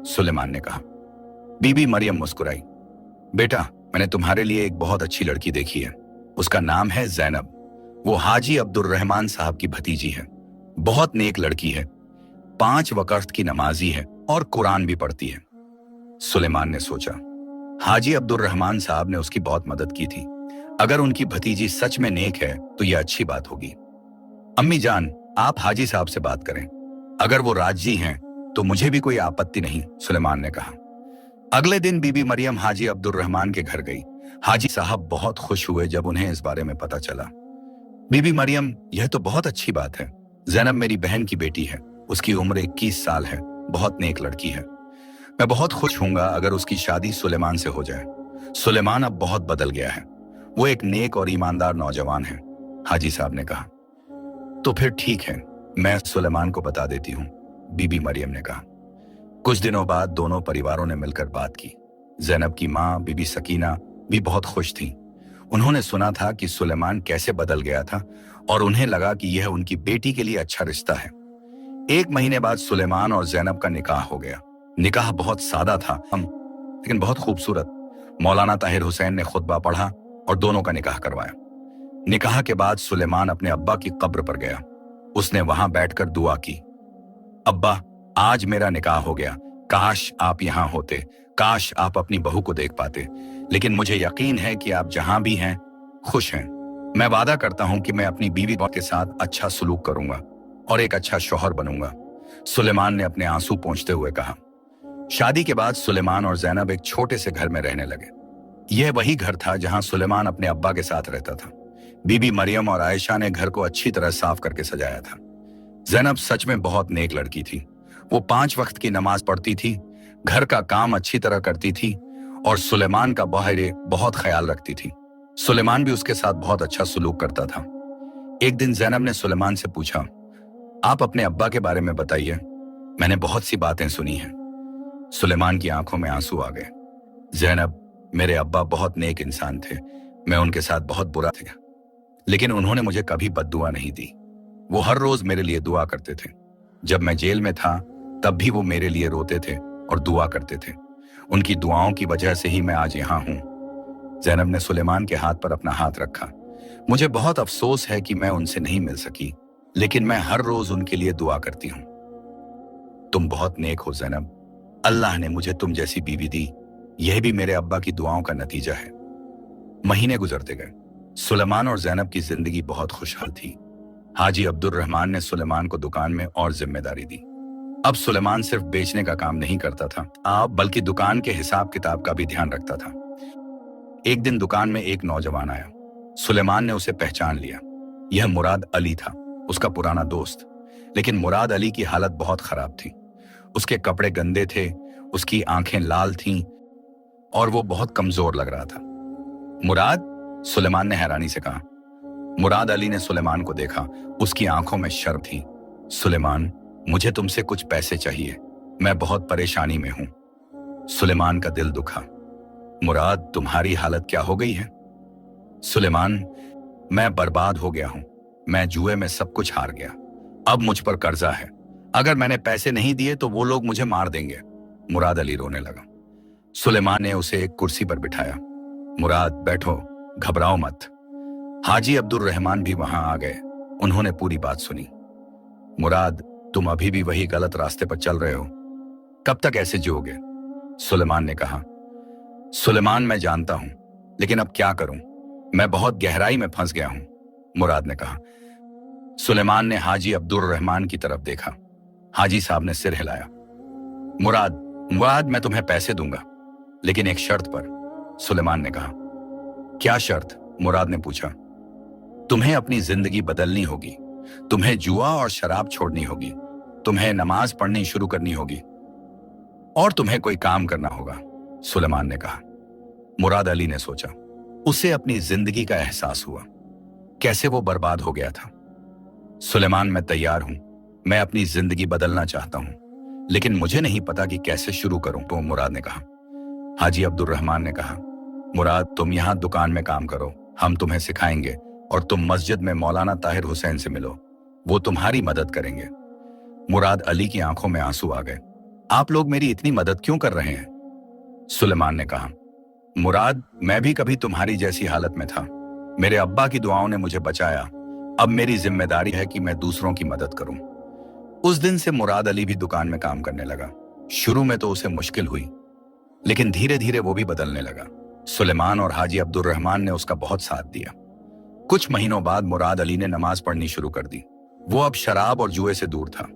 सुलेमान ने कहा। बीबी मरियम मुस्कुराई। बेटा, मैंने तुम्हारे लिए एक बहुत अच्छी लड़की देखी है। उसका नाम है जैनब। वो हाजी अब्दुर्रहमान साहब की भतीजी है। बहुत नेक लड़की है, 5 वक्त की नमाजी है और कुरान भी पढ़ती है। सुलेमान ने सोचा, हाजी अब्दुर्रहमान साहब ने उसकी बहुत मदद की थी। अगर उनकी भतीजी सच में नेक है तो यह अच्छी बात होगी। अम्मी जान, आप हाजी साहब से बात करें। अगर वो राजी हैं तो मुझे भी कोई आपत्ति नहीं, सुलेमान ने कहा। अगले दिन बीबी मरियम हाजी अब्दुर्रहमान के घर गई। हाजी साहब बहुत खुश हुए जब उन्हें इस बारे में पता चला। बीबी मरियम, यह तो बहुत अच्छी बात है। जैनब मेरी बहन की बेटी है। उसकी उम्र 21 साल है। बहुत नेक लड़की है। मैं बहुत खुश हूंगा अगर उसकी शादी सुलेमान से हो जाए। सुलेमान अब बहुत बदल गया है। वो एक नेक और ईमानदार नौजवान है, हाजी साहब ने कहा। तो फिर ठीक है, मैं सुलेमान को बता देती हूँ, बीबी मरियम ने कहा। कुछ दिनों बाद दोनों परिवारों ने मिलकर बात की। जैनब की माँ बीबी सकीना भी बहुत खुश थी। उन्होंने सुना था कि सुलेमान कैसे बदल गया था और उन्हें लगा कि यह उनकी बेटी के लिए अच्छा रिश्ता है। 1 महीने बाद सुलेमान और जैनब का निकाह हो गया। निकाह बहुत सादा था लेकिन बहुत खूबसूरत। मौलाना ताहिर हुसैन ने खुतबा पढ़ा और दोनों का निकाह करवाया। निकाह के बाद सुलेमान अपने अब्बा की कब्र पर गया। उसने वहां बैठकर दुआ की। अब्बा, आज मेरा निकाह हो गया। काश आप यहां होते, काश आप अपनी बहू को देख पाते। लेकिन मुझे यकीन है कि आप जहां भी हैं खुश हैं। मैं वादा करता हूं कि मैं अपनी बीवी के साथ अच्छा सलूक करूंगा और एक अच्छा शौहर बनूंगा, सुलेमान ने अपने आंसू पोंछते हुए कहा। शादी के बाद सुलेमान और जैनब एक छोटे से घर में रहने लगे। यह वही घर था जहां सुलेमान अपने अब्बा के साथ रहता था। बीबी मरियम और आयशा ने घर को अच्छी तरह साफ करके सजाया था। जैनब सच में बहुत नेक लड़की थी। वो 5 वक्त की नमाज पढ़ती थी, घर का काम अच्छी तरह करती थी और सुलेमान का बहुत ख्याल रखती थी। सुलेमान भी उसके साथ बहुत अच्छा सलूक करता था। एक दिन जैनब ने सुलेमान से पूछा, आप अपने अब्बा के बारे में बताइए, मैंने बहुत सी बातें सुनी हैं। सुलेमान की आंखों में आंसू आ गए। जैनब, मेरे अब्बा बहुत नेक इंसान थे। मैं उनके साथ बहुत बुरा था, लेकिन उन्होंने मुझे कभी बद्दुआ नहीं दी। वो हर रोज मेरे लिए दुआ करते थे। जब मैं जेल में था तब भी वो मेरे लिए रोते थे और दुआ करते थे। उनकी दुआओं की वजह से ही मैं आज यहाँ हूँ। जैनब ने सुलेमान के हाथ पर अपना हाथ रखा। मुझे बहुत अफसोस है कि मैं उनसे नहीं मिल सकी, लेकिन मैं हर रोज उनके लिए दुआ करती हूँ। तुम बहुत नेक हो जैनब। अल्लाह ने मुझे तुम जैसी बीवी दी। यह भी मेरे अब्बा की दुआओं का नतीजा है। महीने गुजरते गए। सुलेमान और जैनब की जिंदगी बहुत खुशहाल थी। हाजी अब्दुर्रहमान ने सुलेमान को दुकान में और जिम्मेदारी दी। अब सुलेमान सिर्फ बेचने का काम नहीं करता था, बल्कि दुकान के हिसाब किताब का भी ध्यान रखता था। एक दिन दुकान में एक नौजवान आया। सुलेमान ने उसे पहचान लिया। यह मुराद अली था, उसका पुराना दोस्त। लेकिन मुराद अली की हालत बहुत खराब थी। उसके कपड़े गंदे थे, उसकी आंखें लाल थीं और वो बहुत कमजोर लग रहा था। मुराद, सुलेमान ने हैरानी से कहा। मुराद अली ने सुलेमान को देखा। उसकी आंखों में शर्म थी। सुलेमान, मुझे तुमसे कुछ पैसे चाहिए। मैं बहुत परेशानी में हूं। सुलेमान का दिल दुखा। मुराद, तुम्हारी हालत क्या हो गई है? सुलेमान, मैं बर्बाद हो गया हूं। मैं जुए में सब कुछ हार गया। अब मुझ पर कर्जा है। अगर मैंने पैसे नहीं दिए तो वो लोग मुझे मार देंगे। मुराद अली रोने लगा। सुलेमान ने उसे एक कुर्सी पर बिठाया। मुराद, बैठो, घबराओ मत। हाजी अब्दुर्रहमान भी वहां आ गए। उन्होंने पूरी बात सुनी। मुराद, तुम अभी भी वही गलत रास्ते पर चल रहे हो। कब तक ऐसे जियोगे? सुलेमान ने कहा। सुलेमान, मैं जानता हूं, लेकिन अब क्या करूं? मैं बहुत गहराई में फंस गया हूं, मुराद ने कहा। सुलेमान ने हाजी अब्दुर्रहमान की तरफ देखा। हाजी साहब ने सिर हिलाया। मुराद, मैं तुम्हें पैसे दूंगा, लेकिन एक शर्त पर, सुलेमान ने कहा। क्या शर्त? मुराद ने पूछा। तुम्हें अपनी जिंदगी बदलनी होगी। तुम्हें जुआ और शराब छोड़नी होगी। तुम्हें नमाज पढ़नी शुरू करनी होगी और तुम्हें कोई काम करना होगा, सुलेमान ने कहा। मुराद अली ने सोचा। उसे अपनी जिंदगी का एहसास हुआ, कैसे वो बर्बाद हो गया था। सुलेमान, मैं तैयार हूं। मैं अपनी जिंदगी बदलना चाहता हूं, लेकिन मुझे नहीं पता कि कैसे शुरू करूं, तो मुराद ने कहा। हाजी अब्दुर्रहमान ने कहा, मुराद, तुम यहां दुकान में काम करो, हम तुम्हें सिखाएंगे, और तुम मस्जिद में मौलाना ताहिर हुसैन से मिलो, वो तुम्हारी मदद करेंगे। मुराद अली की आंखों में आंसू आ गए। आप लोग मेरी इतनी मदद क्यों कर रहे हैं? सुलेमान ने कहा, मुराद, मैं भी कभी तुम्हारी जैसी हालत में था। मेरे अब्बा की दुआओं ने मुझे बचाया। अब मेरी जिम्मेदारी है कि मैं दूसरों की मदद करूं। उस दिन से मुराद अली भी दुकान में काम करने लगा। शुरू में तो उसे मुश्किल हुई, लेकिन धीरे धीरे वो भी बदलने लगा। सुलेमान और हाजी अब्दुर रहमान ने उसका बहुत साथ दिया। कुछ महीनों बाद मुराद अली ने नमाज पढ़नी शुरू कर दी। वो अब शराब और जुए से दूर था।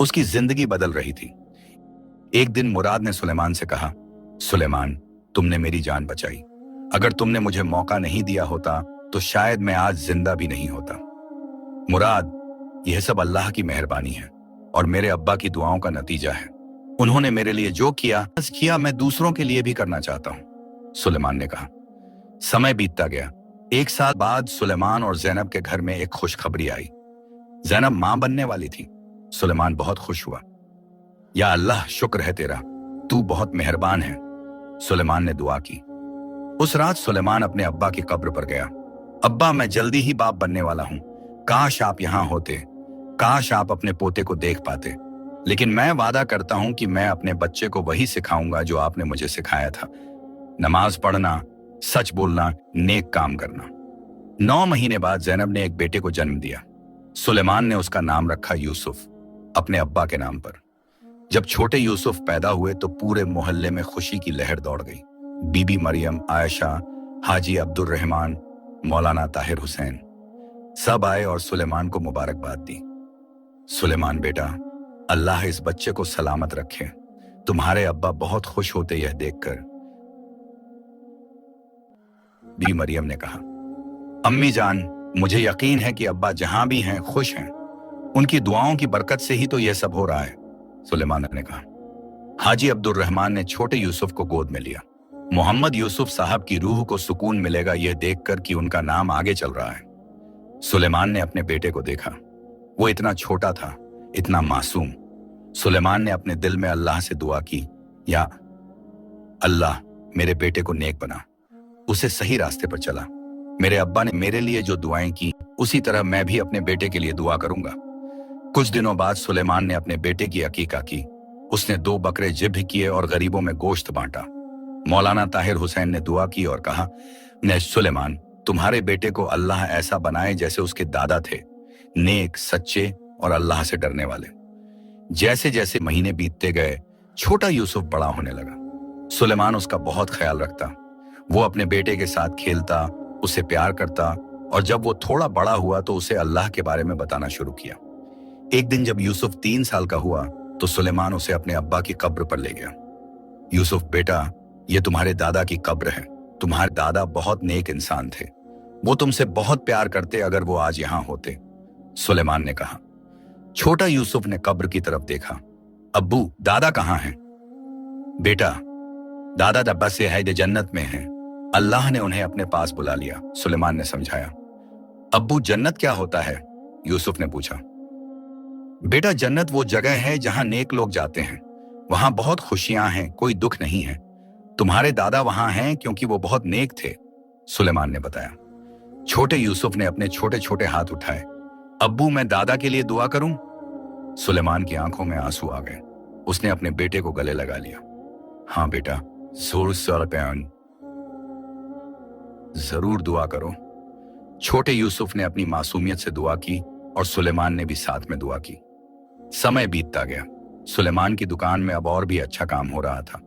उसकी जिंदगी बदल रही थी। एक दिन मुराद ने सुलेमान से कहा, सुलेमान, तुमने मेरी जान बचाई। अगर तुमने मुझे मौका नहीं दिया होता तो शायद मैं आज जिंदा भी नहीं होता। मुराद, यह सब अल्लाह की मेहरबानी है और मेरे अब्बा की दुआओं का नतीजा है। उन्होंने मेरे लिए जो किया मैं दूसरों के लिए भी करना चाहता हूं, सुलेमान ने कहा। समय बीतता गया। एक साल बाद सुलेमान और जैनब के घर में एक खुशखबरी आई। जैनब मां बनने वाली थी। सुलेमान बहुत खुश हुआ। या अल्लाह, शुक्र है तेरा, तू बहुत मेहरबान है, सुलेमान ने दुआ की। उस रात सुलेमान अपने अब्बा की कब्र पर गया। अब्बा, मैं जल्दी ही बाप बनने वाला हूं। काश आप यहां होते। काश आप अपने पोते को देख पाते। लेकिन मैं वादा करता हूं कि मैं अपने बच्चे को वही सिखाऊंगा जो आपने मुझे सिखाया था। नमाज पढ़ना, सच बोलना, नेक काम करना। 9 महीने बाद जैनब ने एक बेटे को जन्म दिया। सुलेमान ने उसका नाम रखा यूसुफ, अपने अब्बा के नाम पर। जब छोटे यूसुफ पैदा हुए तो पूरे मोहल्ले में खुशी की लहर दौड़ गई। बीबी मरियम, आयशा, हाजी अब्दुर रहमान, मौलाना ताहिर हुसैन सब आए और सुलेमान को मुबारकबाद दी। सुलेमान बेटा, अल्लाह इस बच्चे को सलामत रखे। तुम्हारे अब्बा बहुत खुश होते यह देखकर, बीबी मरियम ने कहा। अम्मी जान, मुझे यकीन है कि अब्बा जहां भी हैं खुश हैं। उनकी दुआओं की बरकत से ही तो यह सब हो रहा है, सुलेमान ने कहा। हाजी अब्दुर रहमान ने छोटे यूसुफ को गोद में लिया। मोहम्मद यूसुफ साहब की रूह को सुकून मिलेगा यह देखकर कि उनका नाम आगे चल रहा है। सुलेमान ने अपने बेटे को देखा। वो इतना छोटा था, इतना मासूम। सुलेमान ने अपने दिल में अल्लाह से दुआ की, या अल्लाह, मेरे बेटे को नेक बना, उसे सही रास्ते पर चला। मेरे अब्बा ने मेरे लिए जो दुआएं की, उसी तरह मैं भी अपने बेटे के लिए दुआ करूंगा। कुछ दिनों बाद सुलेमान ने अपने बेटे की अकीका की। उसने 2 बकरे ज़िब्ह किए और गरीबों में गोश्त बांटा। मौलाना ताहिर हुसैन ने दुआ की और कहा, ने सुलेमान, तुम्हारे बेटे को अल्लाह ऐसा बनाए जैसे उसके दादा थे, नेक, सच्चे और अल्लाह से डरने वाले। जैसे जैसे महीने बीतते गए, छोटा यूसुफ बड़ा होने लगा। सुलेमान उसका बहुत ख्याल रखता। वो अपने बेटे के साथ खेलता, उसे प्यार करता, और जब वो थोड़ा बड़ा हुआ तो उसे अल्लाह के बारे में बताना शुरू किया। एक दिन जब यूसुफ 3 साल का हुआ तो सुलेमान उसे अपने अब्बा की कब्र पर ले गया। यूसुफ बेटा, ये तुम्हारे दादा की कब्र है। तुम्हारे दादा बहुत नेक इंसान थे। वो तुमसे बहुत प्यार करते अगर वो आज यहां होते, सुलेमान ने कहा। छोटा यूसुफ ने कब्र की तरफ देखा। अब्बू, दादा कहाँ हैं? बेटा, दादा दब्बा से है जन्नत में हैं। अल्लाह ने उन्हें अपने पास बुला लिया, सुलेमान ने समझाया। अब्बू, जन्नत क्या होता है? यूसुफ ने पूछा। बेटा, जन्नत वो जगह है जहां नेक लोग जाते हैं। वहां बहुत खुशियां हैं, कोई दुख नहीं है। तुम्हारे दादा वहां हैं क्योंकि वो बहुत नेक थे, सुलेमान ने बताया। छोटे यूसुफ ने अपने छोटे छोटे हाथ उठाए। अब्बू, मैं दादा के लिए दुआ करूं? सुलेमान की आंखों में आंसू आ गए। उसने अपने बेटे को गले लगा लिया। हाँ बेटा, जरूर दुआ करो। छोटे यूसुफ ने अपनी मासूमियत से दुआ की और सुलेमान ने भी साथ में दुआ की। समय बीतता गया। सुलेमान की दुकान में अब और भी अच्छा काम हो रहा था।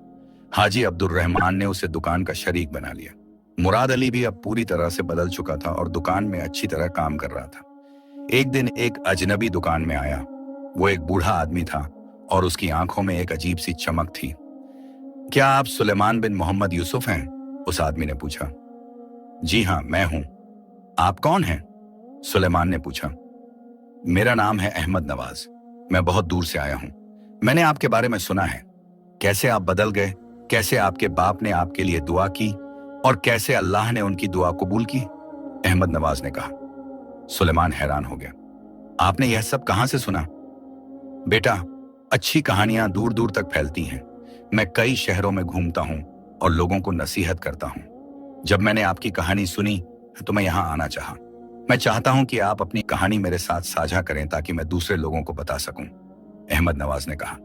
हाजी अब्दुर रहमान ने उसे दुकान का शरीक बना लिया। मुराद अली भी अब पूरी तरह से बदल चुका था और दुकान में अच्छी तरह काम कर रहा था। एक दिन एक अजनबी दुकान में आया। वो एक बूढ़ा आदमी था और उसकी आंखों में एक अजीब सी चमक थी। क्या आप सुलेमान बिन मोहम्मद यूसुफ हैं? उस आदमी ने पूछा। जी हाँ, मैं हूं। आप कौन हैं? सुलेमान ने पूछा। मेरा नाम है अहमद नवाज। मैं बहुत दूर से आया हूं। मैंने आपके बारे में सुना है। कैसे आप बदल गए, कैसे आपके बाप ने आपके लिए दुआ की और कैसे अल्लाह ने उनकी दुआ कबूल की, अहमद नवाज ने कहा। सुलेमान हैरान हो गया। आपने यह सब कहां से सुना? बेटा, अच्छी कहानियां दूर दूर तक फैलती हैं। मैं कई शहरों में घूमता हूं और लोगों को नसीहत करता हूं। जब मैंने आपकी कहानी सुनी तो मैं यहां आना चाहा। मैं चाहता हूं कि आप अपनी कहानी मेरे साथ साझा करें ताकि मैं दूसरे लोगों को बता सकूं, अहमद नवाज ने कहा।